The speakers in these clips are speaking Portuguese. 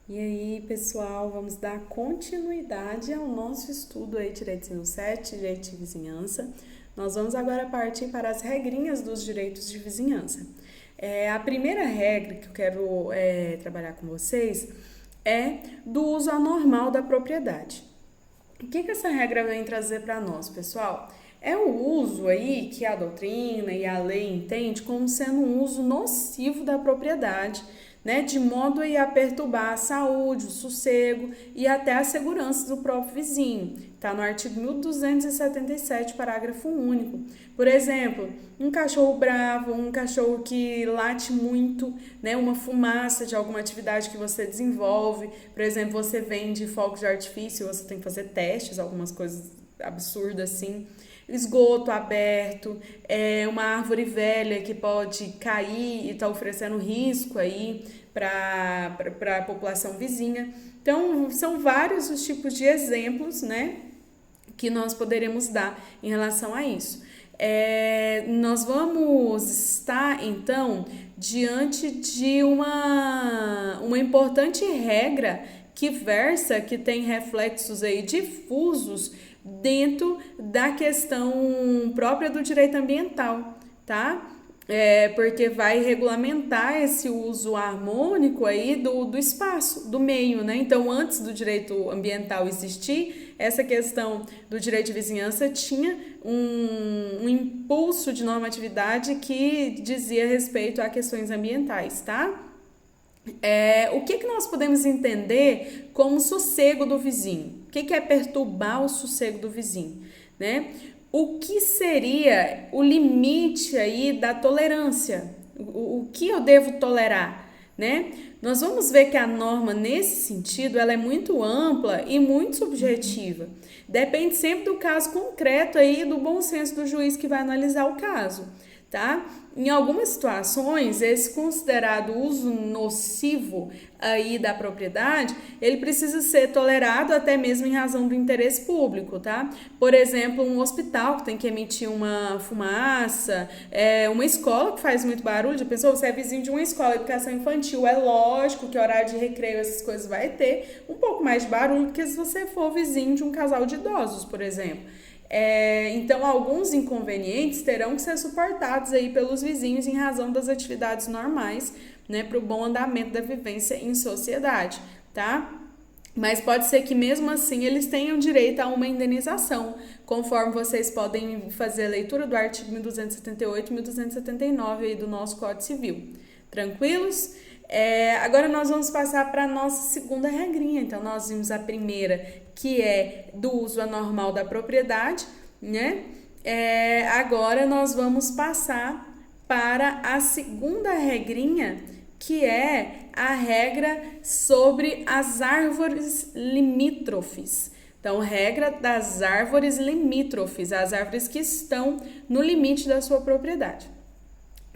E aí, pessoal, vamos dar continuidade ao nosso estudo aí, Direito 107, Direito de Vizinhança. Nós vamos agora partir para as regrinhas dos direitos de vizinhança. A primeira regra que eu quero trabalhar com vocês é do uso anormal da propriedade. O que essa regra vem trazer para nós, pessoal? É o uso aí que a doutrina e a lei entende como sendo um uso nocivo da propriedade, né, de modo a perturbar a saúde, o sossego e até a segurança do próprio vizinho. Está no artigo 1277, parágrafo único. Por exemplo, um cachorro bravo, um cachorro que late muito, né, uma fumaça de alguma atividade que você desenvolve. Por exemplo, você vende fogos de artifício, você tem que fazer testes, algumas coisas absurdas assim. Esgoto aberto, uma árvore velha que pode cair e está oferecendo risco aí para a população vizinha. Então, são vários os tipos de exemplos, né, que nós poderemos dar em relação a isso. Nós vamos estar, então, diante de uma importante regra que versa, que tem reflexos aí difusos dentro da questão própria do direito ambiental, tá? Porque vai regulamentar esse uso harmônico aí do espaço, do meio, né? Então, antes do direito ambiental existir, essa questão do direito de vizinhança tinha um impulso de normatividade que dizia respeito a questões ambientais, tá? O que nós podemos entender como sossego do vizinho? O que é perturbar o sossego do vizinho, né? O que seria o limite aí da tolerância? O que eu devo tolerar, né? Nós vamos ver que a norma, nesse sentido, ela é muito ampla e muito subjetiva. Depende sempre do caso concreto aí, do bom senso do juiz que vai analisar o caso, tá? Em algumas situações, esse considerado uso nocivo aí da propriedade, ele precisa ser tolerado até mesmo em razão do interesse público, tá? Por exemplo, um hospital que tem que emitir uma fumaça, uma escola que faz muito barulho. Já pensou? Você é vizinho de uma escola de educação infantil, é lógico que horário de recreio, essas coisas vai ter um pouco mais de barulho do que se você for vizinho de um casal de idosos, por exemplo. Então, alguns inconvenientes terão que ser suportados aí pelos vizinhos em razão das atividades normais, né, para o bom andamento da vivência em sociedade, tá? Mas pode ser que mesmo assim eles tenham direito a uma indenização, conforme vocês podem fazer a leitura do artigo 1278 e 1279 aí do nosso Código Civil. Tranquilos? Agora nós vamos passar para a nossa segunda regrinha. Então, nós vimos a primeira, que é do uso anormal da propriedade, né? Agora nós vamos passar para a segunda regrinha, que é a regra sobre as árvores limítrofes. Então, regra das árvores limítrofes, as árvores que estão no limite da sua propriedade.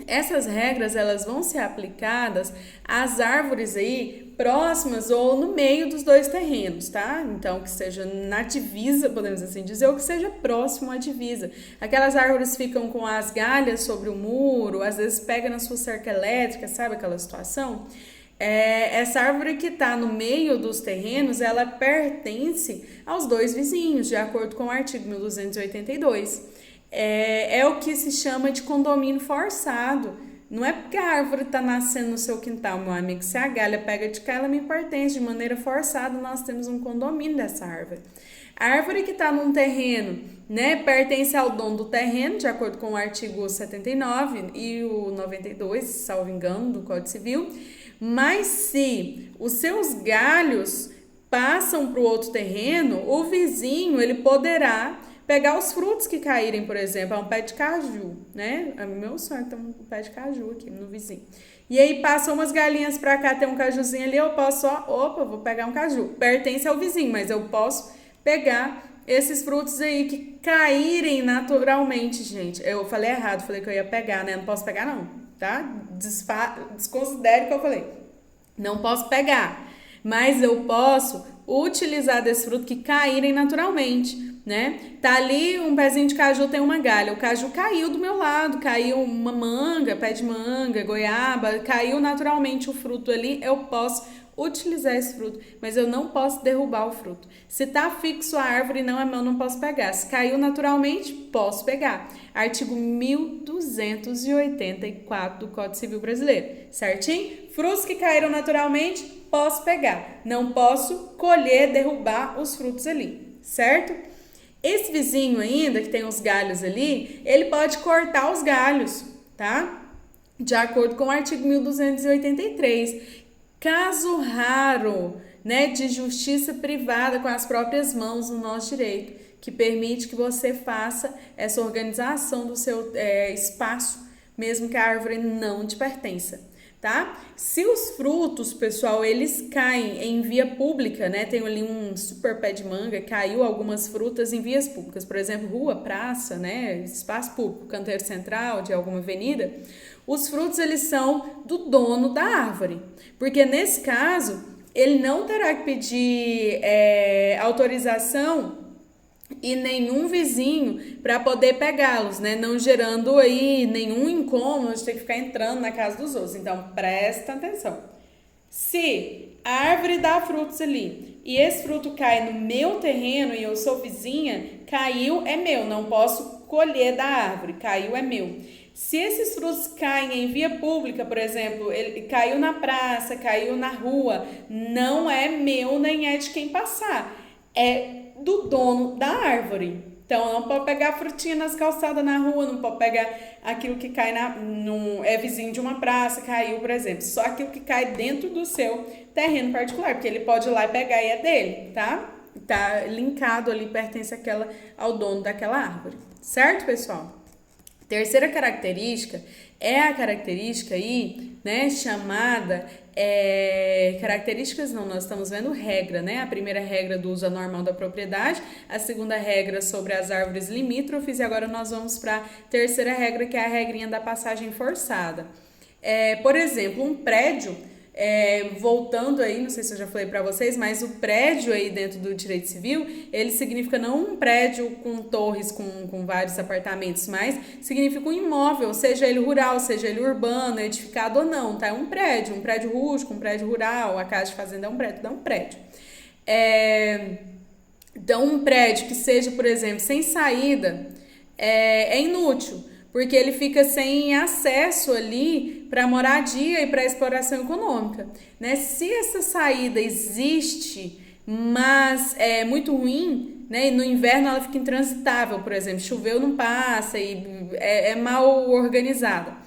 Essas regras, elas vão ser aplicadas às árvores aí próximas ou no meio dos dois terrenos, tá? Então, que seja na divisa, podemos assim dizer, ou que seja próximo à divisa. Aquelas árvores ficam com as galhas sobre o muro, às vezes pega na sua cerca elétrica, sabe aquela situação? Essa árvore que está no meio dos terrenos, ela pertence aos dois vizinhos, de acordo com o artigo 1282. É o que se chama de condomínio forçado. Não é porque a árvore está nascendo no seu quintal, meu amigo. Se a galha pega de cá, ela me pertence. De maneira forçada, nós temos um condomínio dessa árvore. A árvore que está num terreno, né, pertence ao dono do terreno, de acordo com o artigo 79 e o 92, salvo engano, do Código Civil. Mas se os seus galhos passam para o outro terreno, o vizinho, ele poderá pegar os frutos que caírem, por exemplo, um pé de caju, né? É meu sonho ter um pé de caju aqui no vizinho. E aí passam umas galinhas pra cá, tem um cajuzinho ali, eu posso vou pegar um caju. Pertence ao vizinho, mas eu posso pegar esses frutos aí que caírem naturalmente, gente. Eu falei errado, falei que eu ia pegar, né? Não posso pegar não, tá? Desconsidere o que eu falei. Não posso pegar, mas eu posso utilizar desse fruto que caírem naturalmente, né? Tá ali um pezinho de caju, tem uma galha, o caju caiu do meu lado, caiu uma manga, pé de manga, goiaba, caiu naturalmente o fruto ali, eu posso utilizar esse fruto, mas eu não posso derrubar o fruto. Se está fixo a árvore, não é meu, não posso pegar. Se caiu naturalmente, posso pegar. Artigo 1284 do Código Civil Brasileiro, certinho? Frutos que caíram naturalmente, posso pegar. Não posso colher, derrubar os frutos ali, certo? Esse vizinho ainda, que tem os galhos ali, ele pode cortar os galhos, tá? De acordo com o artigo 1283. Caso raro, né, de justiça privada com as próprias mãos no nosso direito, que permite que você faça essa organização do seu espaço, mesmo que a árvore não te pertença, tá? Se os frutos, pessoal, eles caem em via pública, né? Tem ali um super pé de manga, caiu algumas frutas em vias públicas, por exemplo, rua, praça, né? Espaço público, canteiro central de alguma avenida. Os frutos, eles são do dono da árvore, porque nesse caso, ele não terá que pedir autorização e nenhum vizinho para poder pegá-los, né? Não gerando aí nenhum incômodo de ter que ficar entrando na casa dos outros. Então, presta atenção. Se a árvore dá frutos ali e esse fruto cai no meu terreno e eu sou vizinha, caiu é meu, não posso colher da árvore, caiu é meu. Se esses frutos caem em via pública, por exemplo, ele caiu na praça, caiu na rua, não é meu nem é de quem passar, é do dono da árvore. Então, não pode pegar frutinha nas calçadas na rua, não pode pegar aquilo que cai é vizinho de uma praça, caiu, por exemplo. Só aquilo que cai dentro do seu terreno particular, porque ele pode ir lá e pegar e é dele, tá? Tá linkado ali, pertence ao dono daquela árvore. Certo, pessoal? Terceira característica é a característica aí, né, chamada, características não, nós estamos vendo regra, né, a primeira regra do uso anormal da propriedade, a segunda regra sobre as árvores limítrofes e agora nós vamos para a terceira regra, que é a regrinha da passagem forçada. Por exemplo, um prédio, voltando aí, não sei se eu já falei para vocês, mas o prédio aí dentro do direito civil, ele significa não um prédio com torres, com vários apartamentos, mas significa um imóvel, seja ele rural, seja ele urbano, edificado ou não, tá? É um prédio rústico, um prédio rural, a casa de fazenda é um prédio. Então, um prédio que seja, por exemplo, sem saída, é inútil, porque ele fica sem acesso ali para moradia e para exploração econômica, né? Se essa saída existe, mas é muito ruim, né? E no inverno ela fica intransitável, por exemplo, choveu não passa e é mal organizada.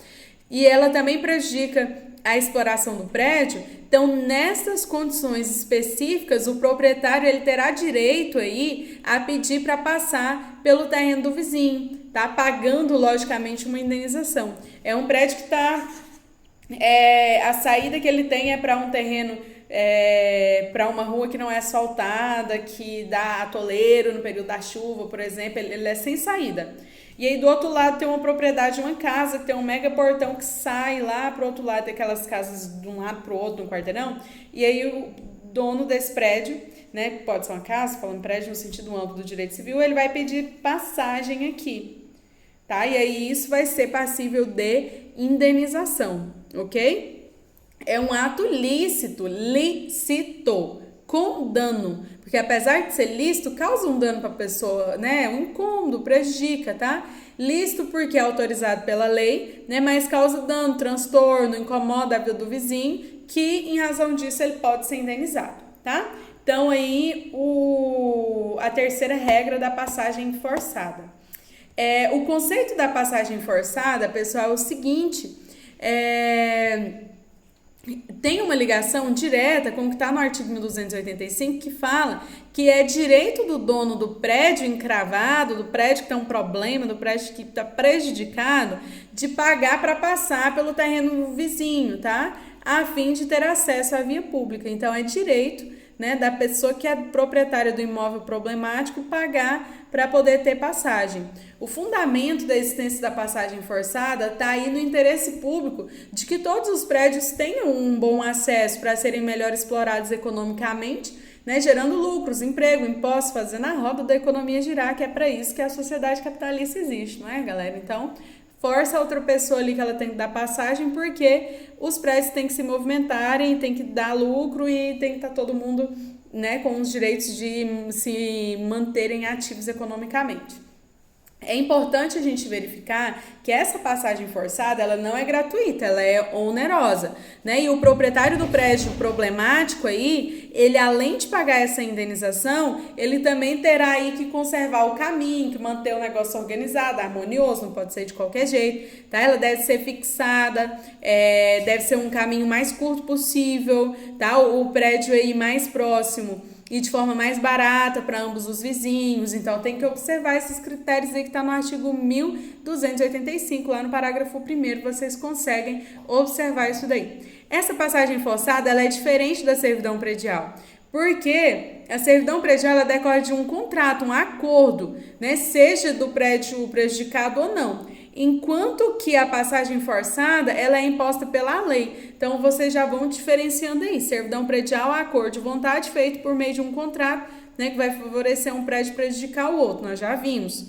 E ela também prejudica a exploração do prédio. Então, nessas condições específicas, o proprietário ele terá direito aí a pedir para passar pelo terreno do vizinho, tá? Pagando, logicamente, uma indenização. É um prédio que está... a saída que ele tem é para um terreno, para uma rua que não é asfaltada, que dá atoleiro no período da chuva, por exemplo, ele é sem saída. E aí do outro lado tem uma propriedade, uma casa, que tem um mega portão que sai lá pro outro lado, tem aquelas casas de um lado pro outro, no quarteirão, e aí o dono desse prédio, né, pode ser uma casa, falando prédio no sentido amplo do direito civil, ele vai pedir passagem aqui, tá? E aí isso vai ser passível de indenização, ok? É um ato lícito, com dano, porque apesar de ser lícito, causa um dano para a pessoa, né? Um incômodo, prejudica, tá? Lícito porque é autorizado pela lei, né? Mas causa dano, transtorno, incomoda a vida do vizinho, que em razão disso ele pode ser indenizado, tá? Então aí a terceira regra da passagem forçada. O conceito da passagem forçada, pessoal, é o seguinte, tem uma ligação direta com o que está no artigo 1285, que fala que é direito do dono do prédio encravado, do prédio que tem um problema, do prédio que está prejudicado, de pagar para passar pelo terreno vizinho, tá? A fim de ter acesso à via pública. Então, é direito, né, da pessoa que é proprietária do imóvel problemático pagar para poder ter passagem. O fundamento da existência da passagem forçada está aí no interesse público de que todos os prédios tenham um bom acesso para serem melhor explorados economicamente, né, gerando lucros, emprego, impostos, fazendo a roda da economia girar, que é para isso que a sociedade capitalista existe, não é, galera? Então, força a outra pessoa ali que ela tem que dar passagem, porque os prédios têm que se movimentarem, tem que dar lucro e tem que estar todo mundo, né, com os direitos de se manterem ativos economicamente. É importante a gente verificar que essa passagem forçada, ela não é gratuita, ela é onerosa, né? E o proprietário do prédio problemático aí, ele além de pagar essa indenização, ele também terá aí que conservar o caminho, que manter o negócio organizado, harmonioso, não pode ser de qualquer jeito, tá? Ela deve ser fixada, deve ser um caminho mais curto possível, tá? O prédio aí mais próximo e de forma mais barata para ambos os vizinhos. Então, tem que observar esses critérios aí que está no artigo 1285, lá no parágrafo 1º, vocês conseguem observar isso daí. Essa passagem forçada, ela é diferente da servidão predial, porque a servidão predial, ela decorre de um contrato, um acordo, né, seja do prédio prejudicado ou não. Enquanto que a passagem forçada, ela é imposta pela lei. Então, vocês já vão diferenciando aí. Servidão predial, acordo de vontade feito por meio de um contrato, né, que vai favorecer um prédio prejudicar o outro. Nós já vimos.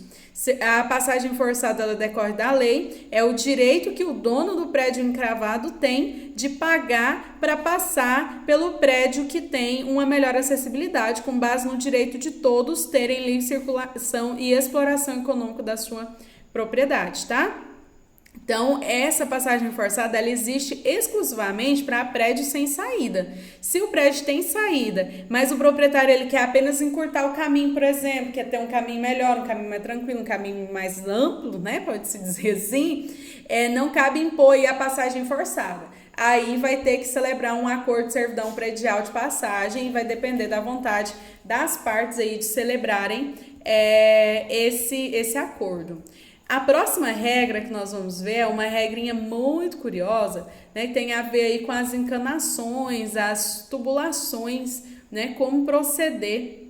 A passagem forçada, ela decorre da lei. É o direito que o dono do prédio encravado tem de pagar para passar pelo prédio que tem uma melhor acessibilidade, com base no direito de todos terem livre circulação e exploração econômica da sua propriedade, tá? Então, essa passagem forçada, ela existe exclusivamente para prédios sem saída. Se o prédio tem saída, mas o proprietário ele quer apenas encurtar o caminho, por exemplo, quer ter um caminho melhor, um caminho mais tranquilo, um caminho mais amplo, né, pode-se dizer assim, não cabe impor a passagem forçada. Aí vai ter que celebrar um acordo de servidão predial de passagem e vai depender da vontade das partes aí de celebrarem esse acordo. A próxima regra que nós vamos ver é uma regrinha muito curiosa, né, que tem a ver aí com as encanações, as tubulações, né, como proceder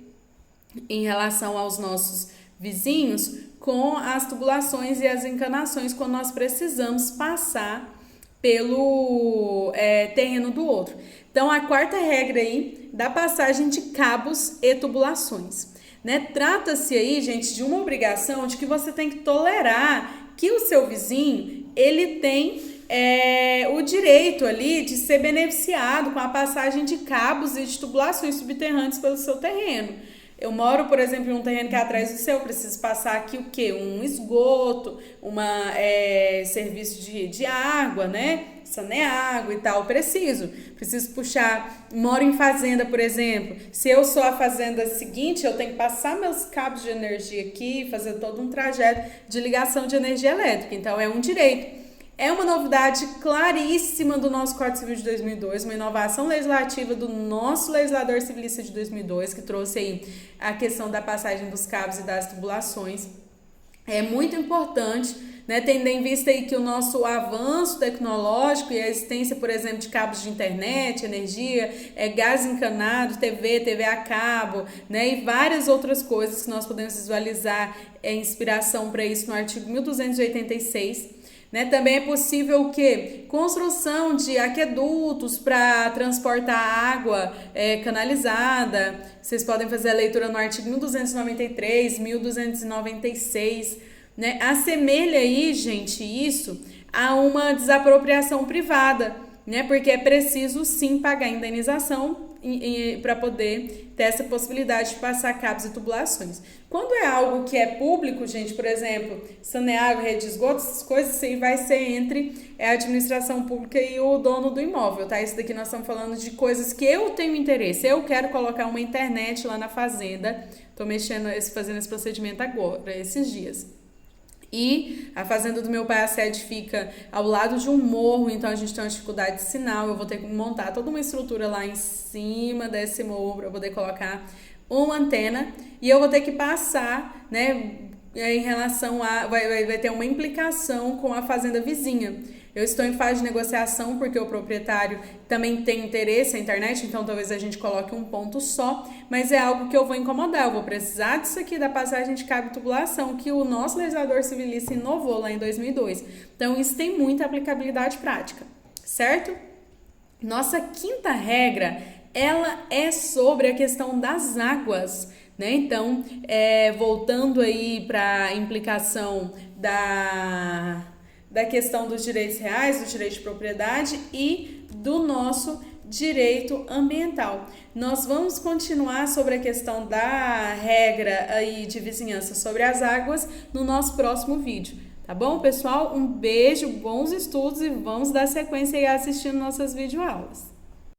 em relação aos nossos vizinhos com as tubulações e as encanações quando nós precisamos passar pelo terreno do outro. Então, a quarta regra aí da passagem de cabos e tubulações. Né? Trata-se aí, gente, de uma obrigação de que você tem que tolerar que o seu vizinho, ele tem o direito ali de ser beneficiado com a passagem de cabos e de tubulações subterrâneas pelo seu terreno. Eu moro, por exemplo, em um terreno que é atrás do seu, preciso passar aqui o quê? Um esgoto, serviço de água, né? Saneágua e tal, preciso puxar, moro em fazenda, por exemplo, se eu sou a fazenda seguinte, eu tenho que passar meus cabos de energia aqui, fazer todo um trajeto de ligação de energia elétrica, então é um direito. É uma novidade claríssima do nosso Código Civil de 2002, uma inovação legislativa do nosso legislador civilista de 2002, que trouxe aí a questão da passagem dos cabos e das tubulações. É muito importante, né, tendo em vista aí que o nosso avanço tecnológico e a existência, por exemplo, de cabos de internet, energia, gás encanado, TV a cabo, né, e várias outras coisas que nós podemos visualizar inspiração para isso no artigo 1286. Né? Também é possível o quê? Construção de aquedutos para transportar água canalizada. Vocês podem fazer a leitura no artigo 1293, 1296. Né? Assemelha aí, gente, isso a uma desapropriação privada, né? Porque é preciso sim pagar indenização para poder ter essa possibilidade de passar cabos e tubulações. Quando é algo que é público, gente, por exemplo, saneamento, rede de esgoto, essas coisas assim, vai ser entre a administração pública e o dono do imóvel, tá? Isso daqui nós estamos falando de coisas que eu tenho interesse. Eu quero colocar uma internet lá na fazenda, tô fazendo esse procedimento agora, esses dias. E a fazenda do meu pai, a sede, fica ao lado de um morro, então a gente tem uma dificuldade de sinal. Eu vou ter que montar toda uma estrutura lá em cima desse morro para poder colocar uma antena, e eu vou ter que passar, né, em relação a... Vai ter uma implicação com a fazenda vizinha. Eu estou em fase de negociação porque o proprietário também tem interesse na internet, então talvez a gente coloque um ponto só, mas é algo que eu vou incomodar. Eu vou precisar disso aqui da passagem de cabo e tubulação que o nosso legislador civilista inovou lá em 2002. Então isso tem muita aplicabilidade prática, certo? Nossa quinta regra, ela é sobre a questão das águas, né? Então, voltando aí para a implicação da questão dos direitos reais, do direito de propriedade e do nosso direito ambiental. Nós vamos continuar sobre a questão da regra aí de vizinhança sobre as águas no nosso próximo vídeo. Tá bom, pessoal? Um beijo, bons estudos e vamos dar sequência aí assistindo nossas videoaulas.